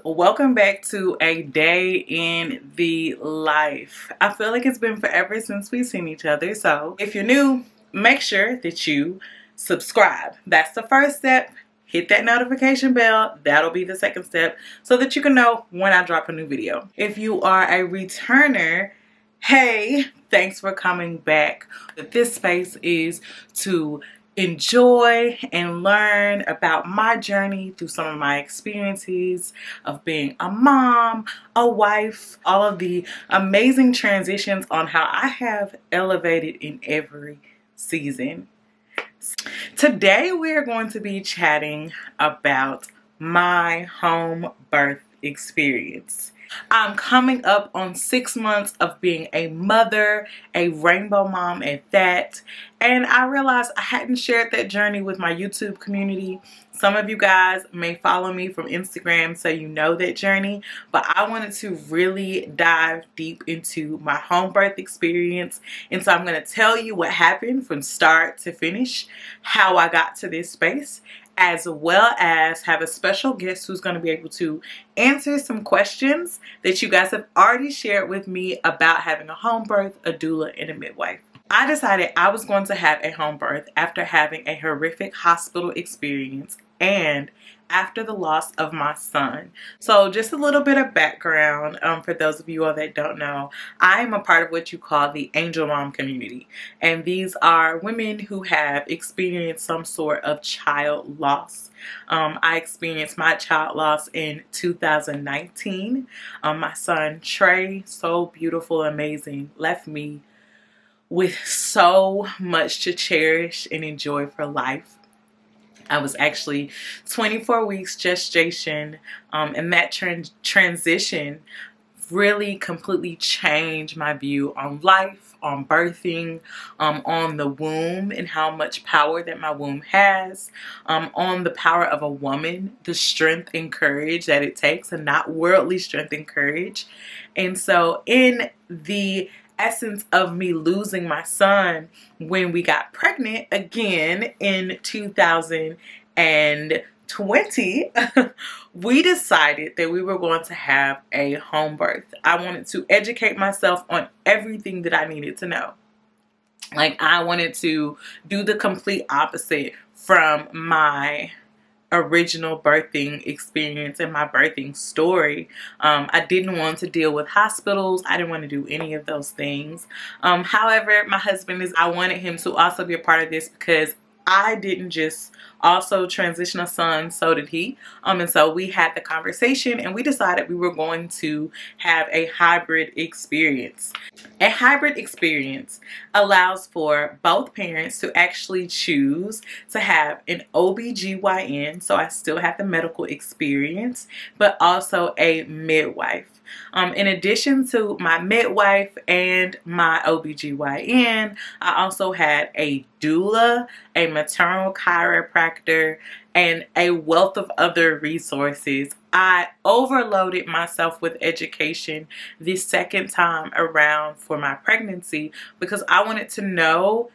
welcome back to a day in the life. I feel like it's been forever since we've seen each other, so if you're new, make sure that you subscribe. That's the first step. Hit that notification bell. That'll be the second step so that you can know when I drop a new video. If you are a returner, hey, thanks for coming back. This space is to enjoy and learn about my journey through some of my experiences of being a mom, a wife, all of the amazing transitions on how I have elevated in every season. Today we are going to be chatting about my home birth experience. I'm coming up on 6 months of being a mother, a rainbow mom at that, and I realized I hadn't shared that journey with my YouTube community. Some of you guys may follow me from Instagram, so you know that journey, but I wanted to really dive deep into my home birth experience, and so I'm going to tell you what happened from start to finish, how I got to this space, as well as have a special guest who's going to be able to answer some questions that you guys have already shared with me about having a home birth, a doula, and a midwife. I decided I was going to have a home birth after having a horrific hospital experience and after the loss of my son. So just a little bit of background for those of you all that don't know. I am a part of what you call the angel mom community, and these are women who have experienced some sort of child loss. I experienced my child loss in 2019. My son Trey, so beautiful, amazing, left me with so much to cherish and enjoy for life. I was actually 24 weeks gestation, and that transition really completely changed my view on life, on birthing, on the womb and how much power that my womb has, on the power of a woman, the strength and courage that it takes, and not worldly strength and courage. And so in the essence of me losing my son when we got pregnant again in 2020, we decided that we were going to have a home birth. I wanted to educate myself on everything that I needed to know. Like, I wanted to do the complete opposite from my original birthing experience and my birthing story. I didn't want to deal with hospitals. I didn't want to do any of those things. However, my husband I wanted him to also be a part of this because I didn't just also transition a son, so did he. And so we had the conversation and we decided we were going to have a hybrid experience. A hybrid experience allows for both parents to actually choose to have an OBGYN, so I still have the medical experience, but also a midwife. In addition to my midwife and my OBGYN, I also had a doula, a maternal chiropractor, and a wealth of other resources. I overloaded myself with education the second time around for my pregnancy because I wanted to know,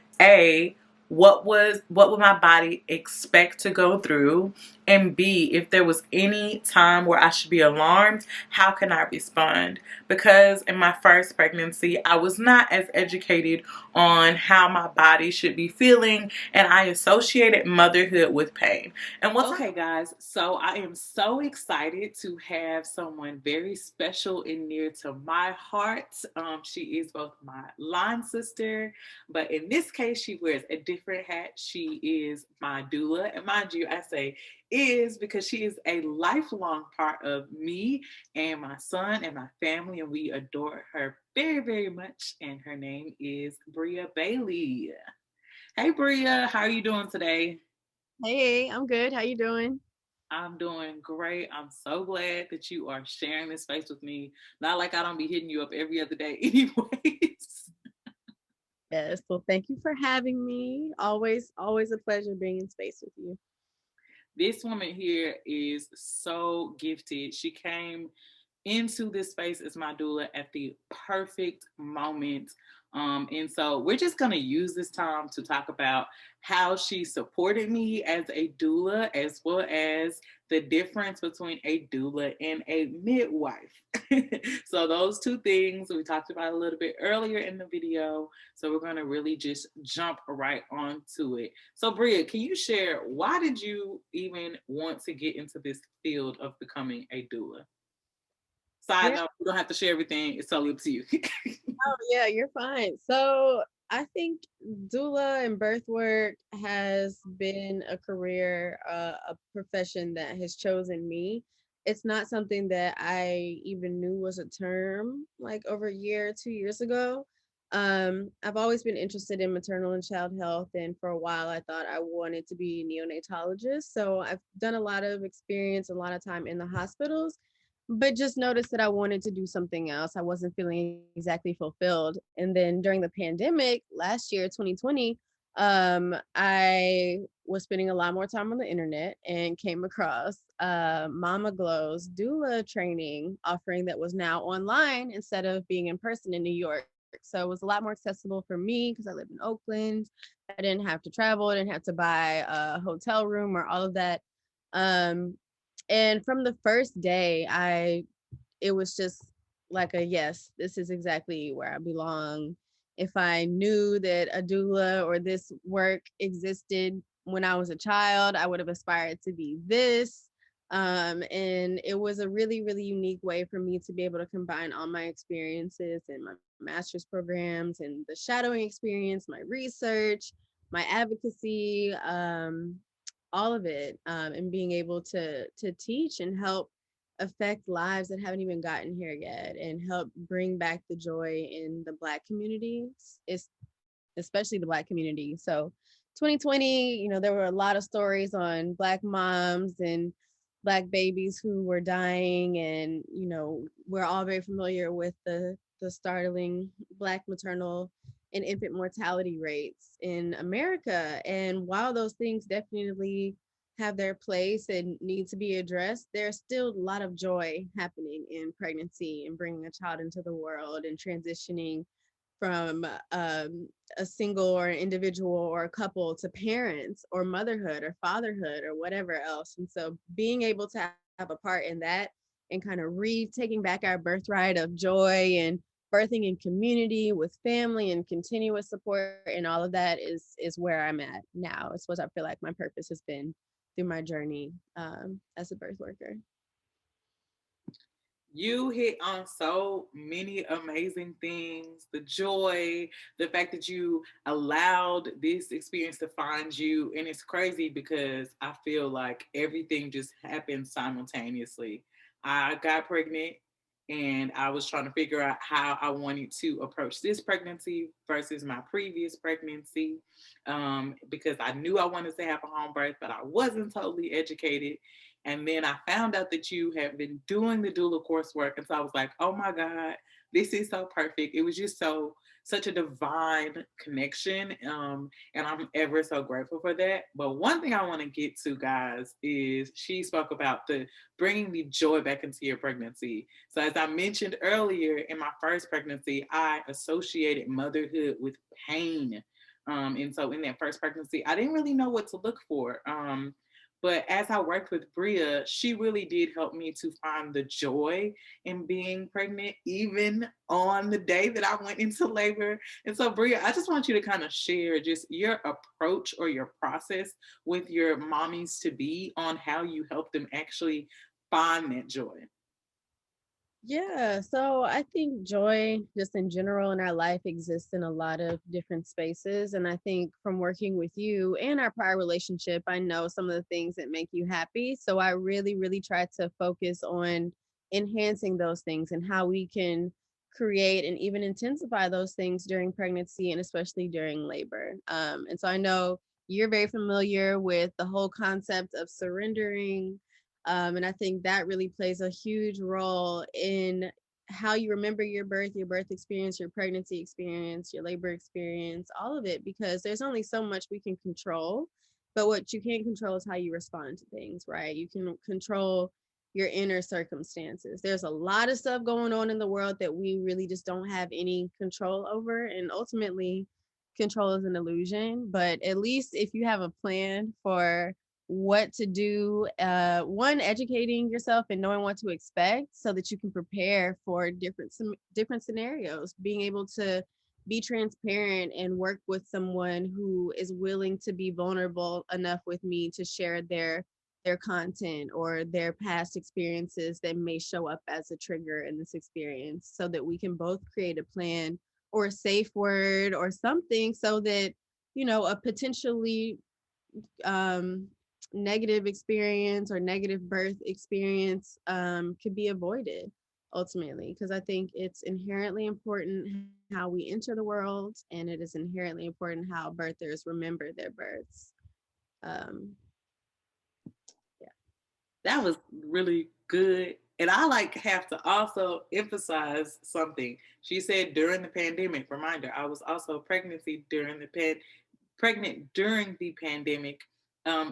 what would my body expect to go through, and B, if there was any time where I should be alarmed, how can I respond? Because in my first pregnancy, I was not as educated on how my body should be feeling, and I associated motherhood with pain. And okay, guys, so I am so excited to have someone very special and near to my heart. She is both my line sister, but in this case, she wears a different hat. She is my doula, and mind you, I say is because she is a lifelong part of me and my son and my family, and we adore her very, very much. And her name is Bria B. Hey, Bria, how are you doing today? Hey, I'm good. How you doing? I'm doing great. I'm so glad that you are sharing this space with me. Not like I don't be hitting you up every other day, anyways. Yes. Well, thank you for having me. Always a pleasure being in space with you. This woman here is so gifted. She came into this space as my doula at the perfect moment. And so we're just going to use this time to talk about how she supported me as a doula, as well as the difference between a doula and a midwife. So those two things we talked about a little bit earlier in the video. So we're going to really just jump right onto it. So Bria, can you share, why did you even want to get into this field of becoming a doula? Side Yeah. note, you don't have to share everything. It's totally up to you. Oh, yeah, you're fine. So I think doula and birth work has been a career, a profession that has chosen me. It's not something that I even knew was a term like over a year, 2 years ago. I've always been interested in maternal and child health, and for a while I thought I wanted to be a neonatologist. So I've done a lot of experience, a lot of time in the hospitals, but just noticed that I wanted to do something else. I wasn't feeling exactly fulfilled. And then during the pandemic last year, 2020, I was spending a lot more time on the internet and came across Mama Glow's doula training offering that was now online instead of being in person in New York. So it was a lot more accessible for me because I live in Oakland. I didn't have to travel, I didn't have to buy a hotel room or all of that. Um, and from the first day, it was just like a yes, this is exactly where I belong. If I knew that a doula or this work existed when I was a child, I would have aspired to be this. And it was a really, really unique way for me to be able to combine all my experiences and my master's programs and the shadowing experience, my research, my advocacy, all of it, and being able to teach and help affect lives that haven't even gotten here yet and help bring back the joy in the Black communities, it's especially the Black community. So 2020, there were a lot of stories on Black moms and Black babies who were dying, and we're all very familiar with the startling Black maternal and infant mortality rates in America. And while those things definitely have their place and need to be addressed, there's still a lot of joy happening in pregnancy and bringing a child into the world and transitioning from a single or an individual or a couple to parents or motherhood or fatherhood or whatever else. And so being able to have a part in that and kind of taking back our birthright of joy and birthing in community with family and continuous support and all of that is where I'm at now. It's what I feel like my purpose has been through my journey as a birth worker. You hit on so many amazing things, the joy, the fact that you allowed this experience to find you. And it's crazy because I feel like everything just happened simultaneously. I got pregnant and I was trying to figure out how I wanted to approach this pregnancy versus my previous pregnancy, because I knew I wanted to have a home birth, but I wasn't totally educated. And then I found out that you have been doing the doula coursework. And so I was like, oh my God, this is so perfect. It was just such a divine connection. And I'm ever so grateful for that. But one thing I want to get to, guys, is she spoke about the bringing the joy back into your pregnancy. So as I mentioned earlier, in my first pregnancy, I associated motherhood with pain. And so in that first pregnancy, I didn't really know what to look for. But as I worked with Bria, she really did help me to find the joy in being pregnant, even on the day that I went into labor. And so, Bria, I just want you to kind of share just your approach or your process with your mommies to be on how you help them actually find that joy. Yeah, so I think joy just in general in our life exists in a lot of different spaces. And I think from working with you and our prior relationship, I know some of the things that make you happy. So I really, really try to focus on enhancing those things and how we can create and even intensify those things during pregnancy and especially during labor. And so I know you're very familiar with the whole concept of surrendering, and I think that really plays a huge role in how you remember your birth experience, your pregnancy experience, your labor experience, all of it, because there's only so much we can control. But what you can't control is how you respond to things, right? You can control your inner circumstances. There's a lot of stuff going on in the world that we really just don't have any control over. And ultimately, control is an illusion. But at least if you have a plan for what to do, one, educating yourself and knowing what to expect so that you can prepare for different scenarios, being able to be transparent and work with someone who is willing to be vulnerable enough with me to share their content or their past experiences that may show up as a trigger in this experience, so that we can both create a plan or a safe word or something, so that a potentially um negative experience or negative birth experience could be avoided ultimately, because I think it's inherently important how we enter the world, and it is inherently important how birthers remember their births. um yeah. That was really good. And I like have to also emphasize something. She said during the pandemic. Reminder, I was also pregnant during the pandemic.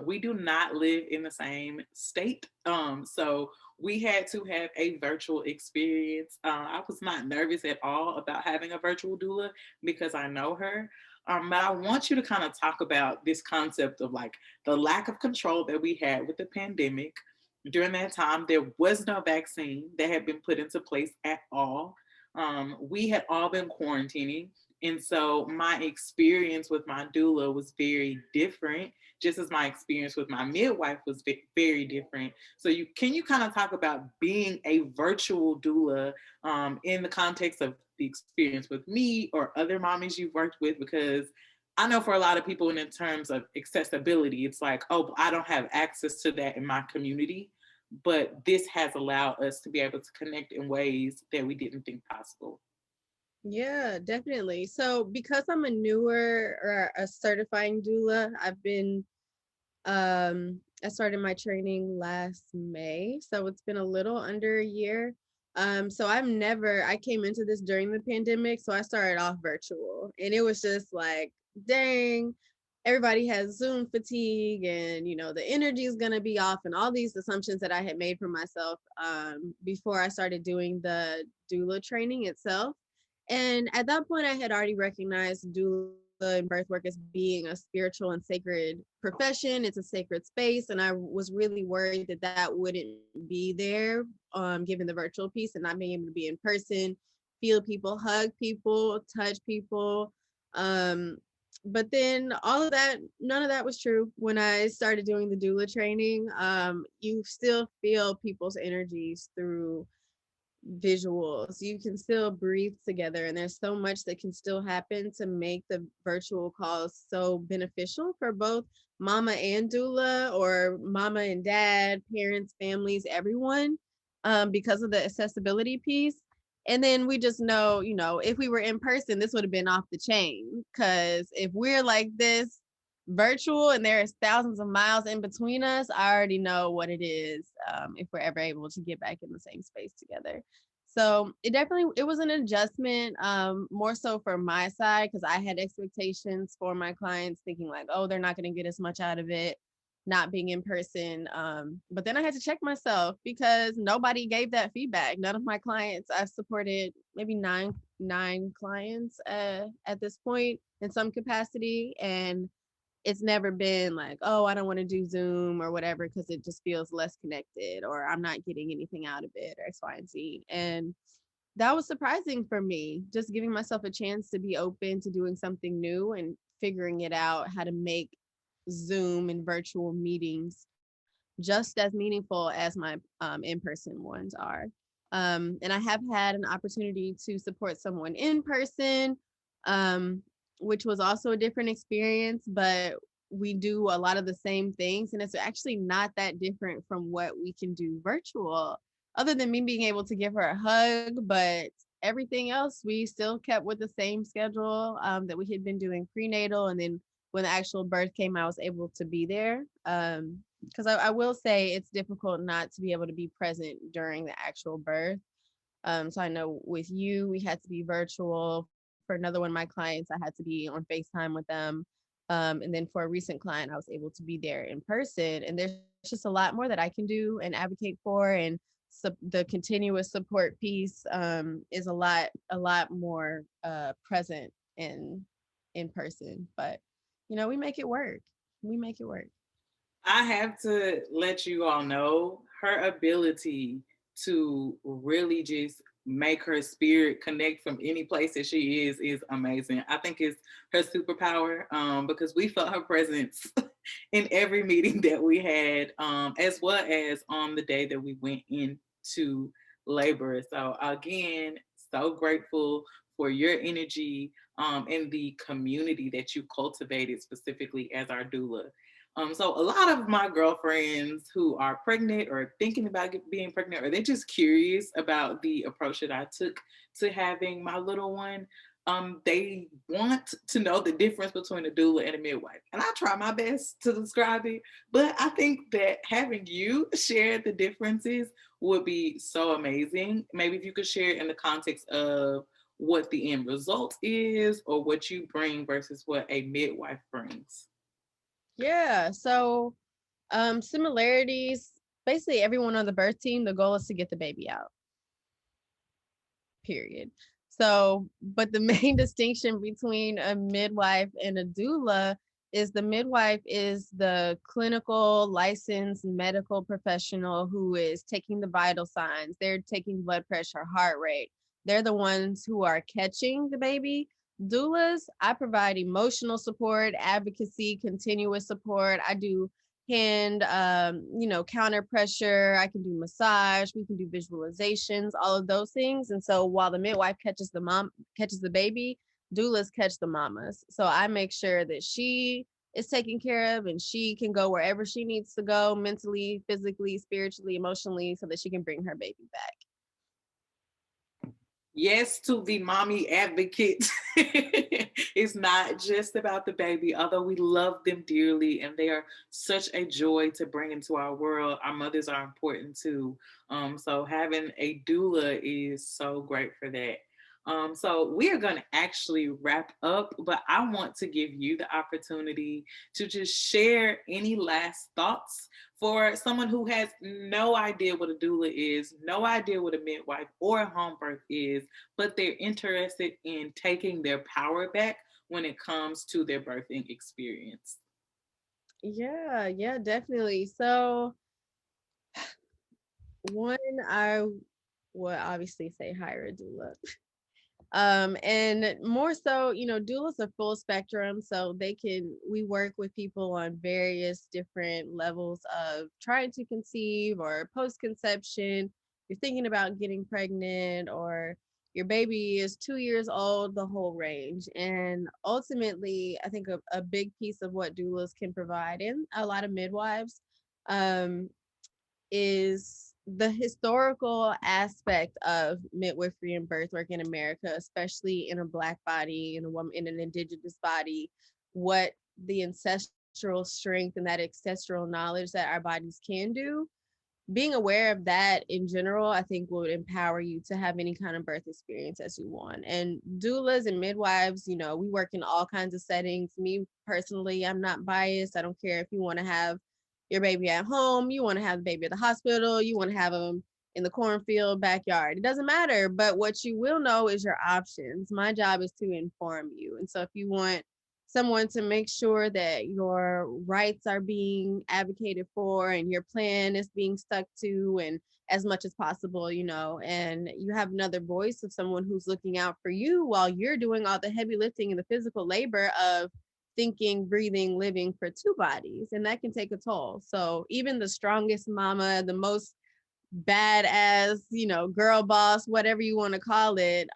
We do not live in the same state. So we had to have a virtual experience. I was not nervous at all about having a virtual doula because I know her. But I want you to kind of talk about this concept of like the lack of control that we had with the pandemic. During that time, there was no vaccine that had been put into place at all. We had all been quarantining. And so my experience with my doula was very different, just as my experience with my midwife was very different. So you kind of talk about being a virtual doula in the context of the experience with me or other mommies you've worked with, because I know for a lot of people, in terms of accessibility, it's like, oh, I don't have access to that in my community. But this has allowed us to be able to connect in ways that we didn't think possible. Yeah, definitely. So because I'm a newer or a certifying doula, I started my training last May, so it's been a little under a year. So I came into this during the pandemic, so I started off virtual, and it was just like, dang, everybody has Zoom fatigue, and the energy is gonna be off, and all these assumptions that I had made for myself before I started doing the doula training itself. And at that point, I had already recognized doula and birth work as being a spiritual and sacred profession. It's a sacred space. And I was really worried that that wouldn't be there, given the virtual piece and not being able to be in person, feel people, hug people, touch people. Um, but then all of that, none of that was true. When I started doing the doula training, you still feel people's energies through visuals. You can still breathe together, and there's so much that can still happen to make the virtual calls so beneficial for both mama and doula, or mama and dad, parents, families, everyone, because of the accessibility piece. And then we just know, if we were in person, this would have been off the chain, because if we're like this virtual and there's thousands of miles in between us, I already know what it is, if we're ever able to get back in the same space together. So it was an adjustment, more so for my side, because I had expectations for my clients, thinking like, oh, they're not going to get as much out of it not being in person. But then I had to check myself, because nobody gave that feedback. None of my clients. I've supported maybe nine clients at this point in some capacity, and it's never been like, oh, I don't want to do Zoom or whatever, because it just feels less connected, or I'm not getting anything out of it, or X, Y, and Z. And that was surprising for me, just giving myself a chance to be open to doing something new and figuring it out, how to make Zoom and virtual meetings just as meaningful as my in-person ones are. And I have had an opportunity to support someone in person, um, which was also a different experience, but we do a lot of the same things. And it's actually not that different from what we can do virtual, other than me being able to give her a hug. But everything else, we still kept with the same schedule that we had been doing prenatal. And then when the actual birth came, I was able to be there. Because I will say it's difficult not to be able to be present during the actual birth. So I know with you, we had to be virtual. For another one of my clients, I had to be on FaceTime with them. And then for a recent client, I was able to be there in person. And there's just a lot more that I can do and advocate for. And the continuous support piece is a lot more present in person. But we make it work. We make it work. I have to let you all know her ability to really just make her spirit connect from any place that she is amazing. I think it's her superpower, because we felt her presence in every meeting that we had, as well as on the day that we went into labor. So again, so grateful for your energy, and the community that you cultivated specifically as our doula. So a lot of my girlfriends who are pregnant or thinking about being pregnant, or they're just curious about the approach that I took to having my little one, they want to know the difference between a doula and a midwife. And I try my best to describe it, but I think that having you share the differences would be so amazing. Maybe if you could share in the context of what the end result is, or what you bring versus what a midwife brings. Yeah. So similarities. Basically, everyone on the birth team, the goal is to get the baby out. Period. So, but the main distinction between a midwife and a doula is the midwife is the clinical licensed medical professional who is taking the vital signs. They're taking blood pressure, heart rate. They're the ones who are catching the baby. Doulas, I provide emotional support, advocacy, continuous support. I do hand counter pressure. I can do massage, we can do visualizations, all of those things. And so while the midwife catches the baby, doulas catch the mamas. So I make sure that she is taken care of and she can go wherever she needs to go, mentally, physically, spiritually, emotionally, so that she can bring her baby back. Yes to the mommy advocate. It's not just about the baby, although we love them dearly and they are such a joy to bring into our world. Our mothers are important too. So having a doula is so great for that. So we are going to actually wrap up, but I want to give you the opportunity to just share any last thoughts for someone who has no idea what a doula is, no idea what a midwife or a home birth is, but they're interested in taking their power back when it comes to their birthing experience. Yeah, yeah, definitely. So one, I would obviously say hire a doula. And more so, doulas are full spectrum, so we work with people on various different levels of trying to conceive or post conception. You're thinking about getting pregnant, or your baby is 2 years old, the whole range. And ultimately, I think a big piece of what doulas can provide, and a lot of midwives, um, is the historical aspect of midwifery and birth work in America, especially in a Black body, in a woman, in an Indigenous body, what the ancestral strength and that ancestral knowledge that our bodies can do. Being aware of that in general, I think would empower you to have any kind of birth experience as you want. And doulas and midwives, we work in all kinds of settings. Me personally, I'm not biased. I don't care if you want to have your baby at home, you want to have the baby at the hospital, you want to have them in the cornfield backyard. It doesn't matter. But what you will know is your options. My job is to inform you. And so if you want someone to make sure that your rights are being advocated for and your plan is being stuck to, and as much as possible, and you have another voice of someone who's looking out for you while you're doing all the heavy lifting and the physical labor of thinking, breathing, living for two bodies, and that can take a toll. So even the strongest mama, the most badass, girl boss, whatever you want to call it,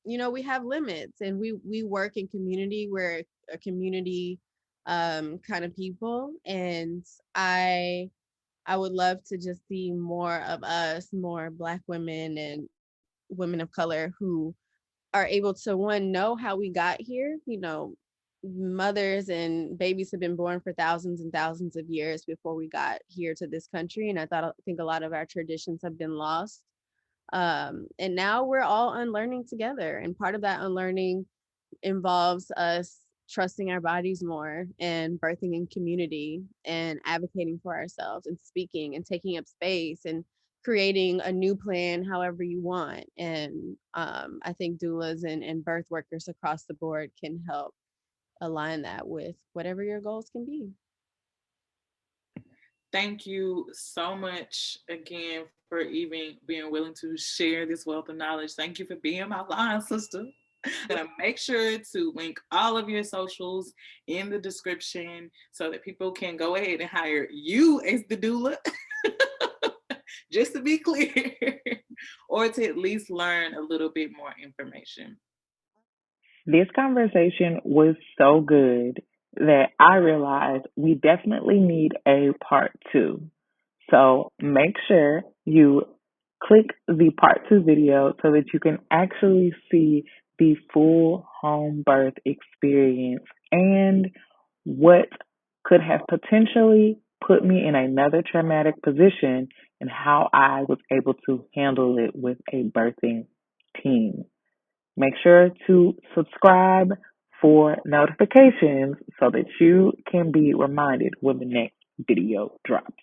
we have limits, and we work in community. We're a community kind of people, and I would love to just see more of us, more Black women and women of color who are able to, one, know how we got here. Mothers and babies have been born for thousands and thousands of years before we got here to this country, and I think a lot of our traditions have been lost. And now we're all unlearning together, and part of that unlearning involves us trusting our bodies more and birthing in community and advocating for ourselves and speaking and taking up space and creating a new plan however you want. And I think doulas and birth workers across the board can help align that with whatever your goals can be. Thank you so much again for even being willing to share this wealth of knowledge. Thank you for being my line sister. I'm going to make sure to link all of your socials in the description so that people can go ahead and hire you as the doula, just to be clear, or to at least learn a little bit more information. This conversation was so good that I realized we definitely need a part two. So make sure you click the part two video so that you can actually see the full home birth experience and what could have potentially put me in another traumatic position and how I was able to handle it with a birthing team. Make sure to subscribe for notifications so that you can be reminded when the next video drops.